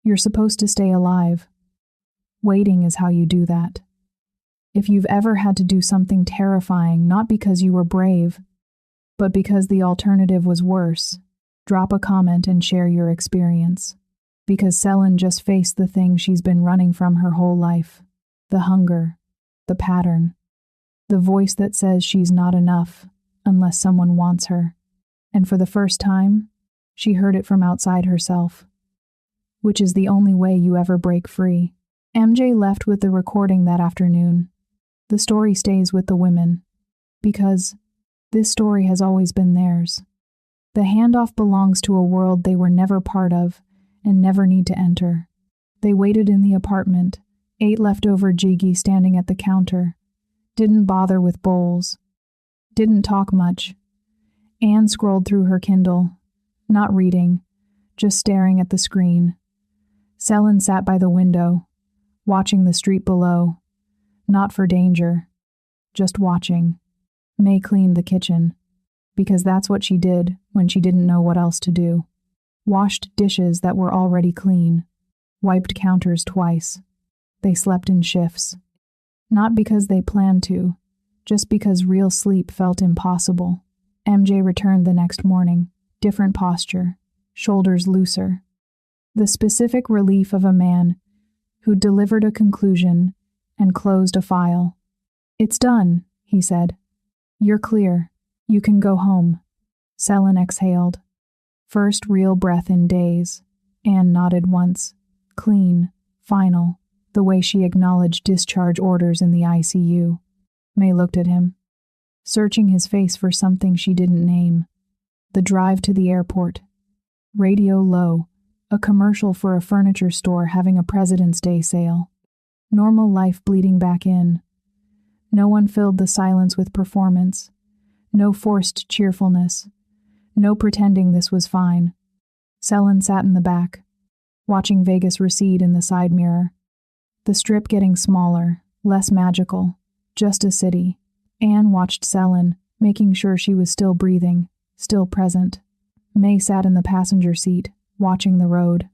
You're supposed to stay alive. Waiting is how you do that. If you've ever had to do something terrifying, not because you were brave, but because the alternative was worse, drop a comment and share your experience. Because Selin just faced the thing she's been running from her whole life. The hunger, the pattern, the voice that says she's not enough unless someone wants her. And for the first time, she heard it from outside herself, which is the only way you ever break free. MJ left with the recording that afternoon. The story stays with the women, because this story has always been theirs. The handoff belongs to a world they were never part of and never need to enter. They waited in the apartment, ate leftover jiggy standing at the counter, didn't bother with bowls, didn't talk much. Anne scrolled through her Kindle, not reading, just staring at the screen. Selin sat by the window, watching the street below, not for danger, just watching. May cleaned the kitchen, because that's what she did when she didn't know what else to do. Washed dishes that were already clean, wiped counters twice. They slept in shifts. Not because they planned to, just because real sleep felt impossible. MJ returned the next morning, different posture, shoulders looser. The specific relief of a man who delivered a conclusion and closed a file. "It's done," he said. "You're clear. You can go home." Selin exhaled. First real breath in days. Anne nodded once. Clean, final, the way she acknowledged discharge orders in the ICU. May looked at him, searching his face for something she didn't name. The drive to the airport. Radio low, a commercial for a furniture store having a President's Day sale. Normal life bleeding back in. No one filled the silence with performance. No forced cheerfulness. No pretending this was fine. Selin sat in the back, watching Vegas recede in the side mirror. The strip getting smaller, less magical, just a city. Anne watched Selin, making sure she was still breathing, still present. May sat in the passenger seat, watching the road.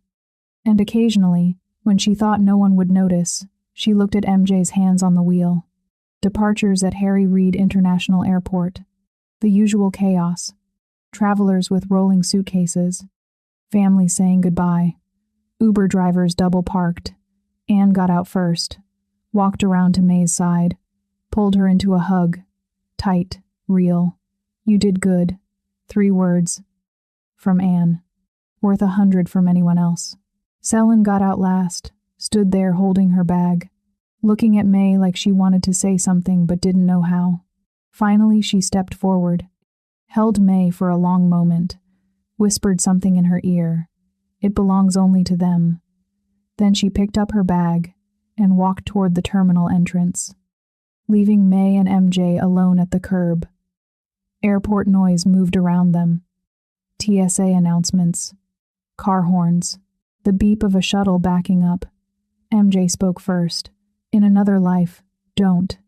And occasionally, when she thought no one would notice, she looked at MJ's hands on the wheel. Departures at Harry Reid International Airport. The usual chaos. Travelers with rolling suitcases. Families saying goodbye. Uber drivers double parked. Anne got out first. Walked around to May's side. Pulled her into a hug. Tight. Real. "You did good." 3 words. From Anne. Worth 100 from anyone else. Selin got out last. Stood there holding her bag. Looking at May like she wanted to say something but didn't know how. Finally, she stepped forward. Held May for a long moment. Whispered something in her ear. It belongs only to them. Then she picked up her bag and walked toward the terminal entrance, leaving May and MJ alone at the curb. Airport noise moved around them. TSA announcements. Car horns. The beep of a shuttle backing up. MJ spoke first. "In another life, don't."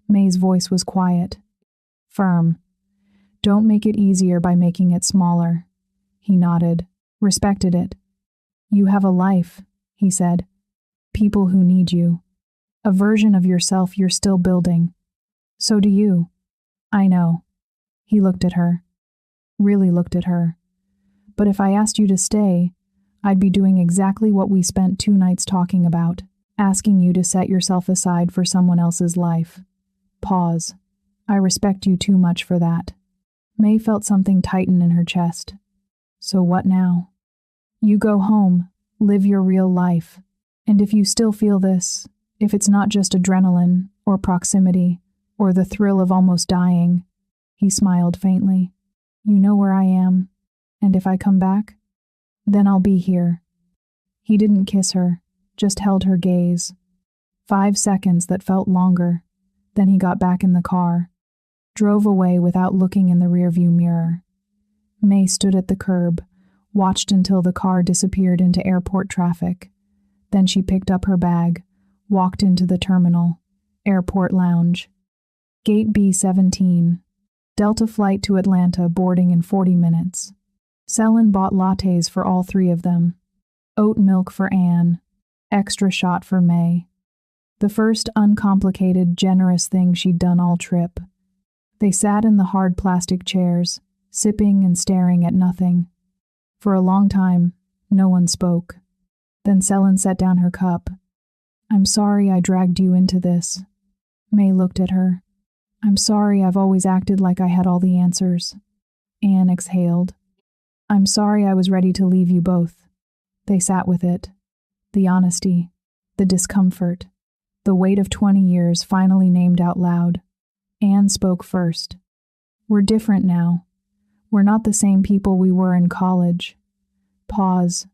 May's voice was quiet. Firm. "Don't make it easier by making it smaller." He nodded. Respected it. "You have a life," he said. "People who need you. A version of yourself you're still building. So do you." "I know." He looked at her. Really looked at her. "But if I asked you to stay, I'd be doing exactly what we spent 2 nights talking about, asking you to set yourself aside for someone else's life." Pause. "I respect you too much for that." May felt something tighten in her chest. "So what now?" "You go home, live your real life. And if you still feel this, if it's not just adrenaline, or proximity, or the thrill of almost dying," he smiled faintly, "you know where I am. And if I come back, then I'll be here." He didn't kiss her, just held her gaze. 5 seconds that felt longer. Then he got back in the car. Drove away without looking in the rearview mirror. May stood at the curb, watched until the car disappeared into airport traffic. Then she picked up her bag, walked into the terminal, airport lounge. Gate B17. Delta flight to Atlanta boarding in 40 minutes. Selin bought lattes for all 3 of them. Oat milk for Anne. Extra shot for May. The first uncomplicated, generous thing she'd done all trip. They sat in the hard plastic chairs, sipping and staring at nothing. For a long time, no one spoke. Then Selin set down her cup. "I'm sorry I dragged you into this." May looked at her. "I'm sorry I've always acted like I had all the answers." Anne exhaled. "I'm sorry I was ready to leave you both." They sat with it. The honesty, the discomfort, the weight of 20 years finally named out loud. Anne spoke first. "We're different now. We're not the same people we were in college." Pause.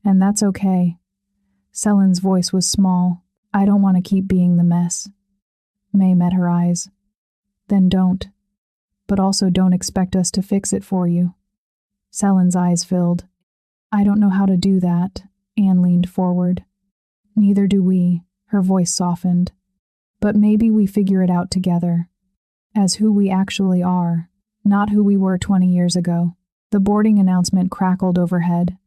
"And that's okay." Selin's voice was small. "I don't want to keep being the mess." May met her eyes. "Then don't. But also don't expect us to fix it for you." Selin's eyes filled. "I don't know how to do that." Anne leaned forward. "Neither do we." Her voice softened. "But maybe we figure it out together. As who we actually are, not who we were 20 years ago." The boarding announcement crackled overhead.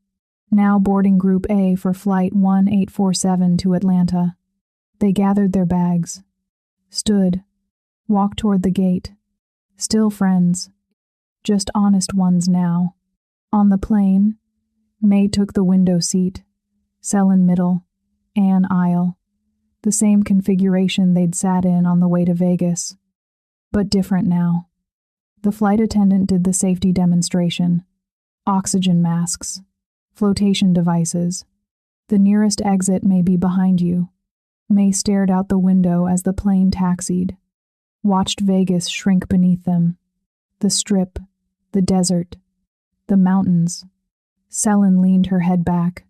"Now boarding Group A for Flight 1847 to Atlanta." They gathered their bags. Stood. Walked toward the gate. Still friends. Just honest ones now. On the plane, May took the window seat. Selin middle. Anne aisle. The same configuration they'd sat in on the way to Vegas. But different now. The flight attendant did the safety demonstration. Oxygen masks. Flotation devices. "The nearest exit may be behind you." May stared out the window as the plane taxied. Watched Vegas shrink beneath them. The Strip. The desert. The mountains. Selin leaned her head back.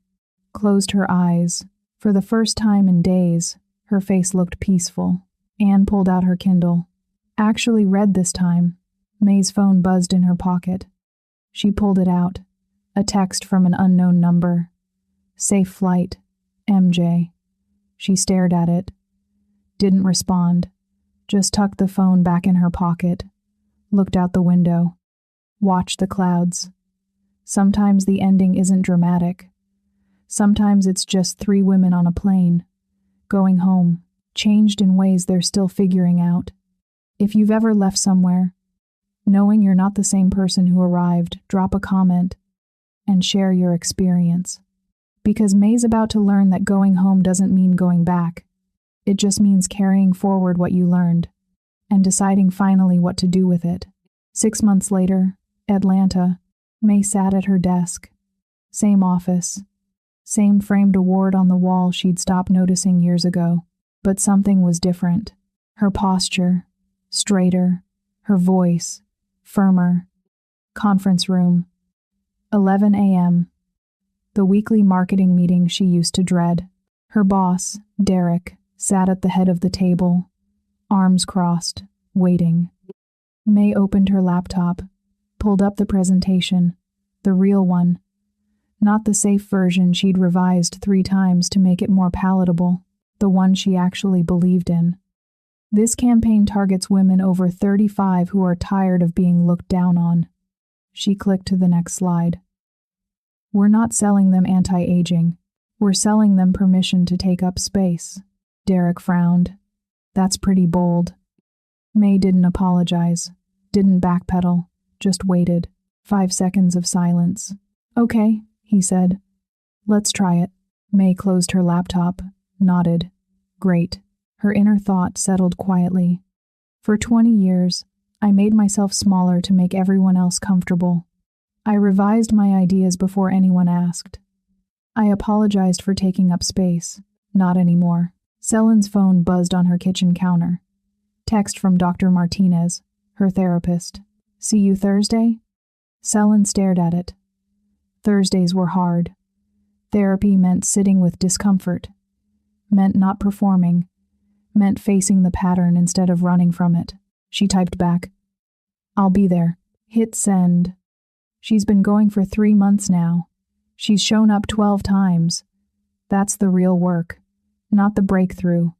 Closed her eyes. For the first time in days, her face looked peaceful. Anne pulled out her Kindle. Actually read this time. May's phone buzzed in her pocket. She pulled it out. A text from an unknown number. "Safe flight. MJ." She stared at it. Didn't respond. Just tucked the phone back in her pocket. Looked out the window. Watched the clouds. Sometimes the ending isn't dramatic. Sometimes it's just 3 women on a plane. Going home. Changed in ways they're still figuring out. If you've ever left somewhere, knowing you're not the same person who arrived, drop a comment and share your experience. Because May's about to learn that going home doesn't mean going back. It just means carrying forward what you learned and deciding finally what to do with it. 6 months later, Atlanta, May sat at her desk. Same office. Same framed award on the wall she'd stopped noticing years ago. But something was different. Her posture, straighter. Her voice, firmer. Conference room. 11 a.m. The weekly marketing meeting she used to dread. Her boss, Derek, sat at the head of the table, arms crossed, waiting. May opened her laptop, pulled up the presentation, the real one, not the safe version she'd revised 3 times to make it more palatable, the one she actually believed in. This campaign targets women over 35 who are tired of being looked down on. She clicked to the next slide. We're not selling them anti-aging. We're selling them permission to take up space. Derek frowned. That's pretty bold. May didn't apologize, didn't backpedal, just waited. 5 seconds of silence. Okay, he said. Let's try it. May closed her laptop, nodded. Great. Her inner thought settled quietly. For 20 years, I made myself smaller to make everyone else comfortable. I revised my ideas before anyone asked. I apologized for taking up space. Not anymore. Selin's phone buzzed on her kitchen counter. Text from Dr. Martinez, her therapist. See you Thursday? Selin stared at it. Thursdays were hard. Therapy meant sitting with discomfort. Meant not performing. Meant facing the pattern instead of running from it. She typed back. I'll be there. Hit send. She's been going for 3 months now. She's shown up 12 times. That's the real work. Not the breakthrough.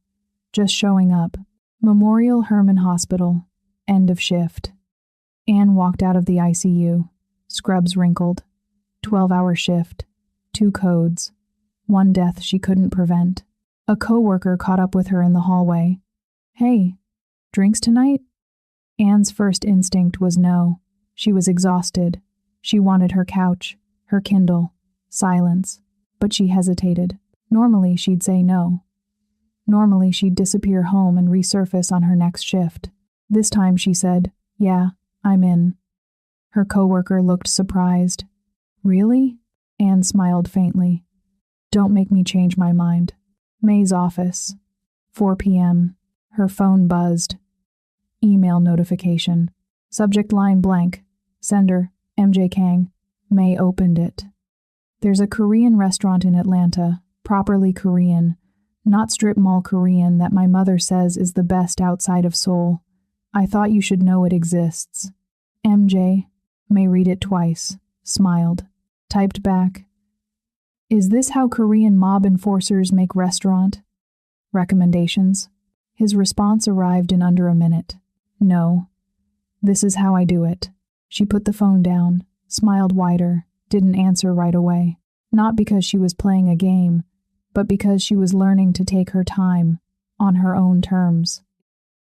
Just showing up. Memorial Hermann Hospital. End of shift. Anne walked out of the ICU. Scrubs wrinkled. 12-hour shift. 2 codes. 1 death she couldn't prevent. A coworker caught up with her in the hallway. Hey, drinks tonight? Anne's first instinct was no. She was exhausted. She wanted her couch, her Kindle, silence. But she hesitated. Normally, she'd say no. Normally, she'd disappear home and resurface on her next shift. This time, she said, "Yeah, I'm in." Her coworker looked surprised. "Really?" Anne smiled faintly. "Don't make me change my mind." May's office. 4 p.m. Her phone buzzed. Email notification. Subject line blank. Sender, MJ Kang. May opened it. There's a Korean restaurant in Atlanta, properly Korean, not strip mall Korean, that my mother says is the best outside of Seoul. I thought you should know it exists. MJ. May read it twice. Smiled. Typed back. Is this how Korean mob enforcers make restaurant? Recommendations. His response arrived in under a minute. No. This is how I do it. She put the phone down, smiled wider, didn't answer right away. Not because she was playing a game, but because she was learning to take her time, on her own terms.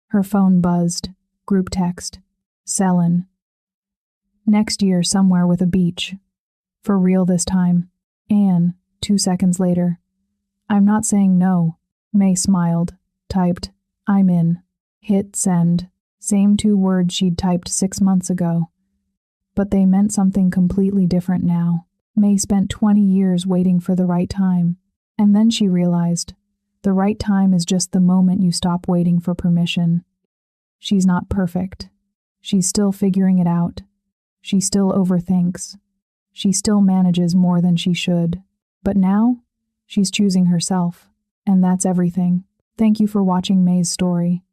Her phone buzzed. Group text. Selin. Next year somewhere with a beach. For real this time. Anne, 2 seconds later. I'm not saying no. May smiled. Typed. I'm in. Hit send. Same 2 words she'd typed 6 months ago. But they meant something completely different now. May spent 20 years waiting for the right time. And then she realized, the right time is just the moment you stop waiting for permission. She's not perfect. She's still figuring it out. She still overthinks. She still manages more than she should. But now, she's choosing herself. And that's everything. Thank you for watching May's story.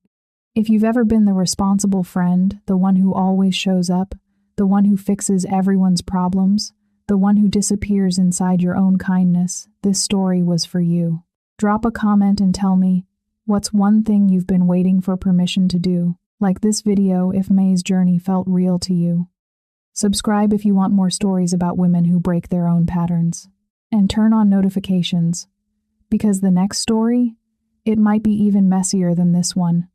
If you've ever been the responsible friend, the one who always shows up, the one who fixes everyone's problems, the one who disappears inside your own kindness, this story was for you. Drop a comment and tell me, what's one thing you've been waiting for permission to do? Like this video if May's journey felt real to you. Subscribe if you want more stories about women who break their own patterns. And turn on notifications. Because the next story, it might be even messier than this one.